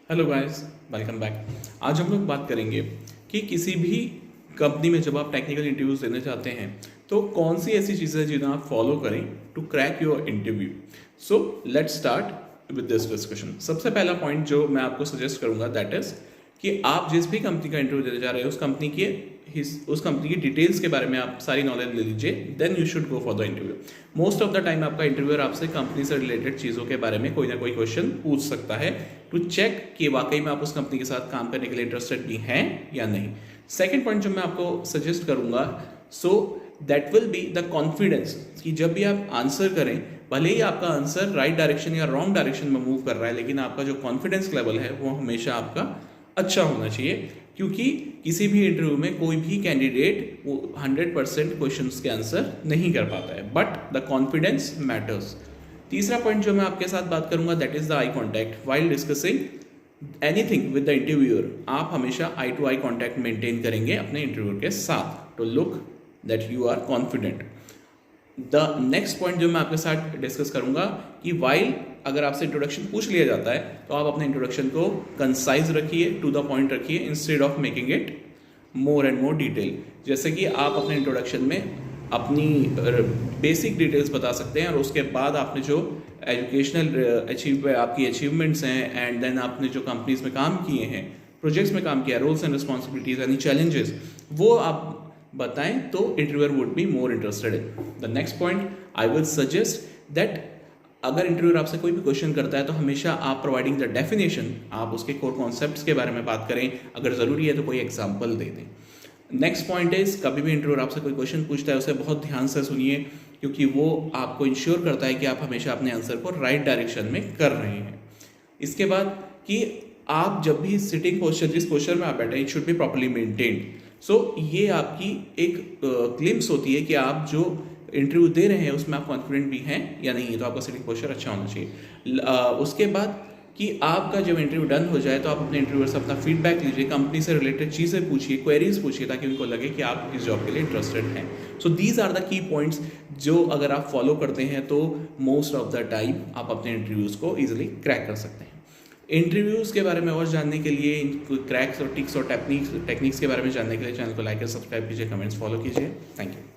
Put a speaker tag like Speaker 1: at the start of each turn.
Speaker 1: Hello guys, welcome back. आज हम लोग बात करेंगे कि किसी भी कंपनी में जब आप टेक्निकल इंटरव्यूज देने जाते हैं तो कौन सी ऐसी चीज़ें हैं जिन्हें आप फॉलो करें to crack your interview. So let's start with this discussion. सबसे पहला पॉइंट जो मैं आपको सजेस्ट करूंगा दैट इज कि आप जिस भी कंपनी का इंटरव्यू देने जा रहे हैं उस कंपनी की डिटेल्स के बारे में आप सारी नॉलेज ले लीजिए, then you should go for the interview. Most of the time आपका इंटरव्यूअर आपसे कंपनी से रिलेटेड चीज़ों के बारे में कोई ना कोई क्वेश्चन पूछ सकता है टू चेक कि वाकई में आप उस कंपनी के साथ काम करने के लिए इंटरेस्टेड भी हैं या नहीं। सेकेंड पॉइंट जो मैं आपको सजेस्ट करूंगा, so that will be the confidence कि जब भी आप आंसर करें, भले ही आपका आंसर राइट डायरेक्शन या रॉन्ग डायरेक्शन में मूव कर रहा है, लेकिन आपका जो कॉन्फिडेंस लेवल है वो हमेशा आपका अच्छा होना चाहिए, क्योंकि किसी भी इंटरव्यू में कोई भी कैंडिडेट वो 100% क्वेश्चंस के आंसर नहीं कर पाता है, बट द कॉन्फिडेंस मैटर्स। तीसरा पॉइंट जो मैं आपके साथ बात करूंगा that is the eye contact while discussing anything with the interviewer. आप हमेशा eye to eye contact maintain करेंगे अपने इंटरव्यूअर के साथ to look that you are confident. The next point जो मैं आपके साथ डिस्कस करूंगा कि वाइल अगर आपसे इंट्रोडक्शन पूछ लिया जाता है तो आप अपने इंट्रोडक्शन को कंसाइज रखिए, टू द पॉइंट रखिए, instead of making it more and more detail. जैसे कि आप अपने इंट्रोडक्शन में अपनी बेसिक डिटेल्स बता सकते हैं और उसके बाद आपने जो एजुकेशनल आपकी अचीवमेंट्स हैं एंड देन आपने जो कंपनीज में काम किए हैं, प्रोजेक्ट्स में काम किया, roles and responsibilities any challenges, वो आप बताएं तो interviewer would be more interested in. The next point I will suggest that अगर इंटरव्यूअर आपसे कोई भी क्वेश्चन करता है तो हमेशा आप प्रोवाइडिंग द डेफिनेशन, आप उसके कोर कॉन्सेप्ट्स के बारे में बात करें, अगर ज़रूरी है तो कोई एग्जांपल दे दें। नेक्स्ट पॉइंट इज कभी भी इंटरव्यूअर आपसे कोई क्वेश्चन पूछता है उसे बहुत ध्यान से सुनिए, क्योंकि वो आपको इंश्योर करता है कि आप हमेशा अपने आंसर को राइट डायरेक्शन में कर रहे हैं। इसके बाद कि आप जब भी सिटिंग पोस्चर, जिस पोस्चर में आप बैठे, it should be properly maintained. So ये आपकी एक ग्लिम्स होती है कि आप जो इंटरव्यू दे रहे हैं उसमें आप कॉन्फिडेंट भी हैं या नहीं है, तो आपका सिटिंग पोस्चर अच्छा होना चाहिए। उसके बाद कि आपका जब इंटरव्यू डन हो जाए तो आप अपने इंटरव्यूअर से अपना फीडबैक लीजिए, कंपनी से रिलेटेड चीज़ें पूछिए, क्वेरीज पूछिए, ताकि उनको लगे कि आप इस जॉब के लिए इंटरेस्टेड हैं। So these are the key points जो अगर आप फॉलो करते हैं तो मोस्ट ऑफ द टाइम आप अपने इंटरव्यूज़ को ईजिली क्रैक कर सकते हैं। इंटरव्यूज़ के बारे में और जानने के लिए, क्रैक्स और टिक्स और टेक्निक्स के बारे में जानने के लिए चैनल को लाइक और सब्सक्राइब कीजिए, कमेंट्स फॉलो कीजिए। Thank you.